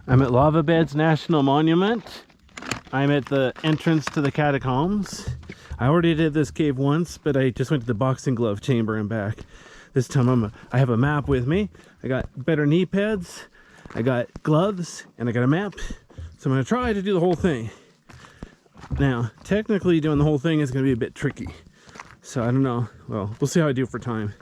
I'm at Lava Beds National Monument. I'm at the entrance to the catacombs. I already did this cave once, but I just went to the boxing glove chamber and back. This time I have a map with me. I got better knee pads, I got gloves, and I got a map. So I'm gonna try to do the whole thing. Now, technically doing the whole thing is gonna be a bit tricky. So I don't know, well, we'll see how I do for time.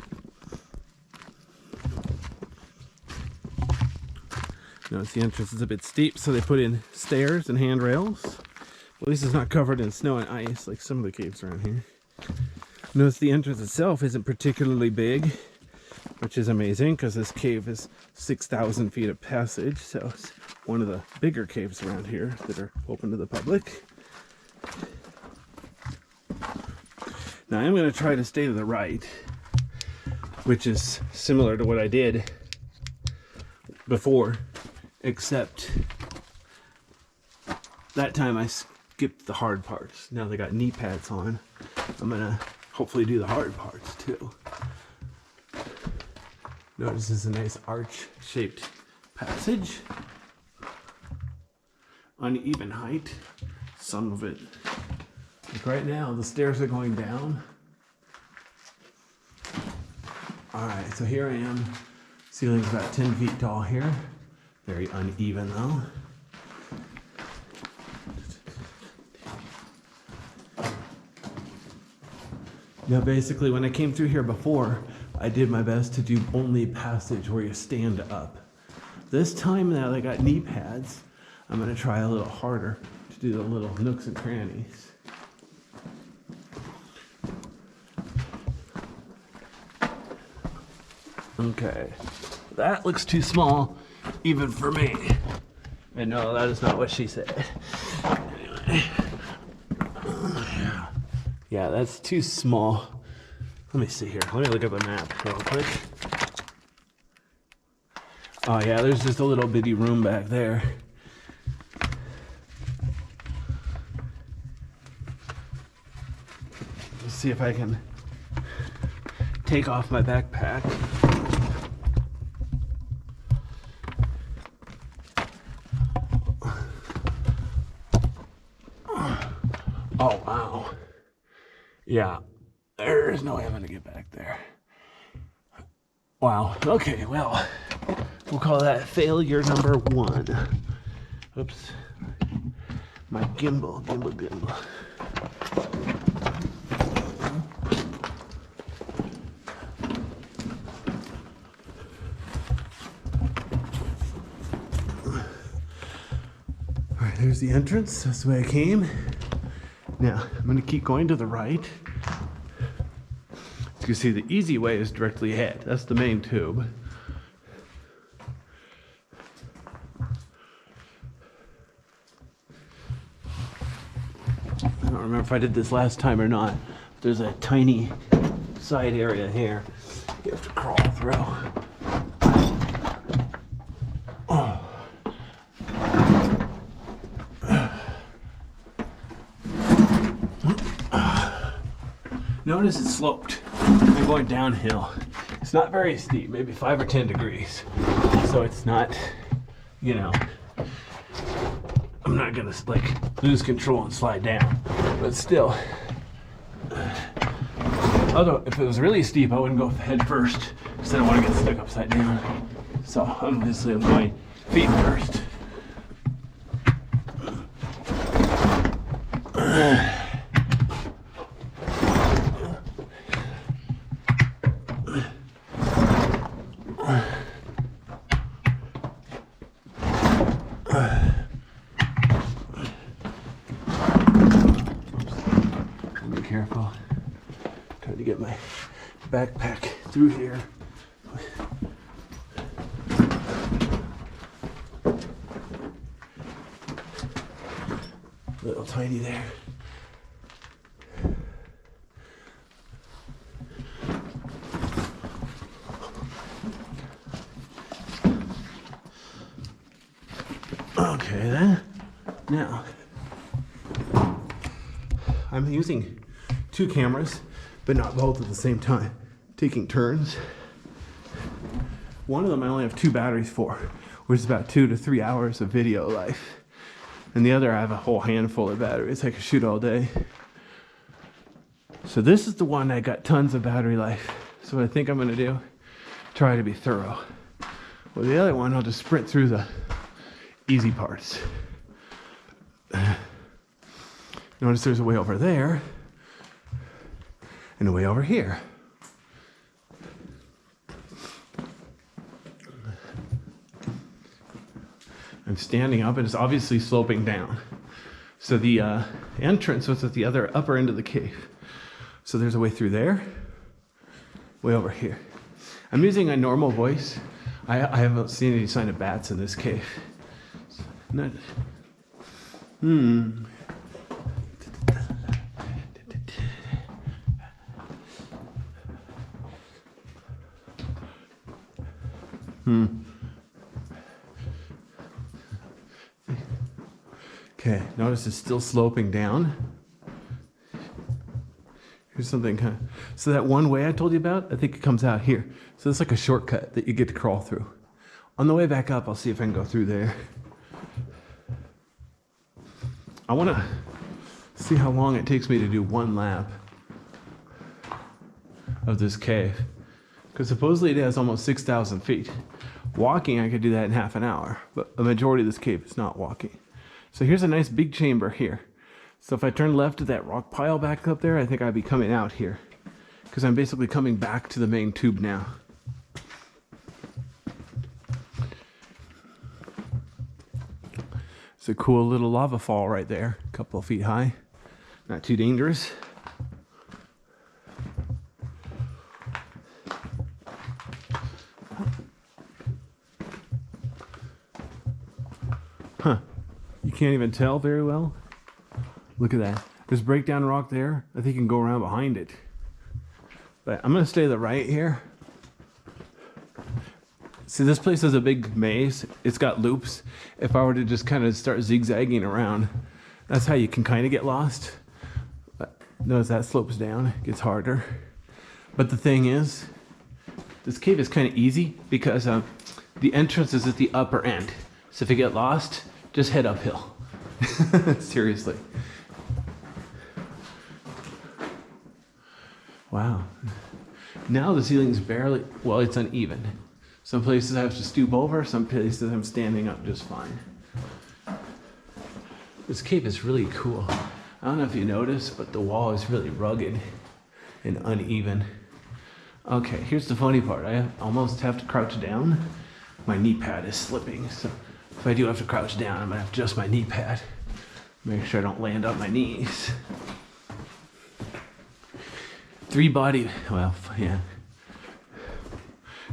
Notice the entrance is a bit steep, so they put in stairs and handrails. Well, at least it's not covered in snow and ice like some of the caves around here. Notice the entrance itself isn't particularly big, which is amazing because this cave is 6,000 feet of passage, so it's one of the bigger caves around here that are open to the public. Now I'm going to try to stay to the right, which is similar to what I did before, except that time I skipped the hard parts. Now they got knee pads on. I'm gonna hopefully do the hard parts too. Notice this is a nice arch-shaped passage. Uneven height, some of it. Like right now, the stairs are going down. All right, so here I am. Ceiling's about 10 feet tall here. Very uneven though. Now basically when I came through here before, I did my best to do only passage where you stand up. This time now I got knee pads, I'm gonna try a little harder to do the little nooks and crannies. Okay, that looks too small even for me. And no, that is not what she said. Anyway. Yeah, that's too small. Let me see here. Let me look up a map real quick. Oh yeah, there's just a little bitty room back there. Let's see if I can take off my backpack. Oh wow. Yeah, there's no way I'm gonna get back there. Wow, okay, well, we'll call that failure number 1. Oops. My gimbal. All right, there's the entrance. That's the way I came. Now, I'm going to keep going to the right. As you can see, the easy way is directly ahead. That's the main tube. I don't remember if I did this last time or not. There's a tiny side area here you have to crawl through. Notice it's sloped. I'm going downhill. It's not very steep, maybe 5 or 10 degrees. So it's not, you know, I'm not gonna like lose control and slide down. But still, although if it was really steep, I wouldn't go head first because I don't want to get stuck upside down. So obviously I'm going feet first. Be careful. Trying to get my backpack through here. Little tiny there. Okay then. Now, I'm using 2 cameras, but not both at the same time. Taking turns. One of them I only have 2 batteries for, which is about 2 to 3 hours of video life. And the other, I have a whole handful of batteries. I can shoot all day. So this is the one I got tons of battery life. So what I think I'm gonna do, try to be thorough. Well, the other one, I'll just sprint through the easy parts. Notice there's a way over there and a way over here. I'm standing up and it's obviously sloping down. So the entrance was at the other upper end of the cave. So there's a way through there, way over here. I'm using a normal voice. I haven't seen any sign of bats in this cave. Not, Okay, notice it's still sloping down. Here's something kind of, so that one way I told you about, I think it comes out here. So it's like a shortcut that you get to crawl through. On the way back up, I'll see if I can go through there. I want to see how long it takes me to do one lap of this cave. Because supposedly it has almost 6,000 feet. Walking, I could do that in half an hour, but the majority of this cave is not walking. So here's a nice big chamber here. So if I turn left to that rock pile back up there, I think I'd be coming out here. Because I'm basically coming back to the main tube now. It's a cool little lava fall right there, a couple of feet high. Not too dangerous. Huh. You can't even tell very well. Look at that. There's breakdown rock there. I think you can go around behind it. But I'm going to stay to the right here. See, this place is a big maze. It's got loops. If I were to just kind of start zigzagging around, that's how you can kind of get lost. But notice that slopes down. It gets harder. But the thing is, this cave is kind of easy because the entrance is at the upper end. So if you get lost, just head uphill. Seriously. Wow. Now the ceiling's barely, well, it's uneven. Some places I have to stoop over, some places I'm standing up just fine. This cave is really cool. I don't know if you noticed, but the wall is really rugged and uneven. Okay, here's the funny part. I almost have to crouch down. My knee pad is slipping, so if I do have to crouch down, I'm gonna have to adjust my knee pad. Make sure I don't land on my knees. Well, yeah.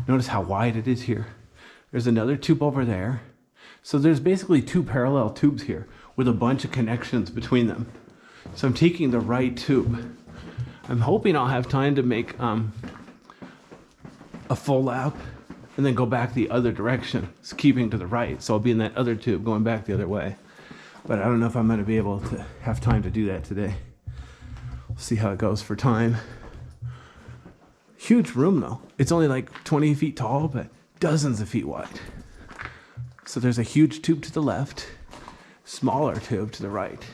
Notice how wide it is here. There's another tube over there. So there's basically 2 parallel tubes here with a bunch of connections between them. So I'm taking the right tube. I'm hoping I'll have time to make a full lap and then go back the other direction. It's keeping to the right. So I'll be in that other tube going back the other way. But I don't know if I'm going to be able to have time to do that today. We'll see how it goes for time. Huge room though. It's only like 20 feet tall, but dozens of feet wide. So there's a huge tube to the left, smaller tube to the right.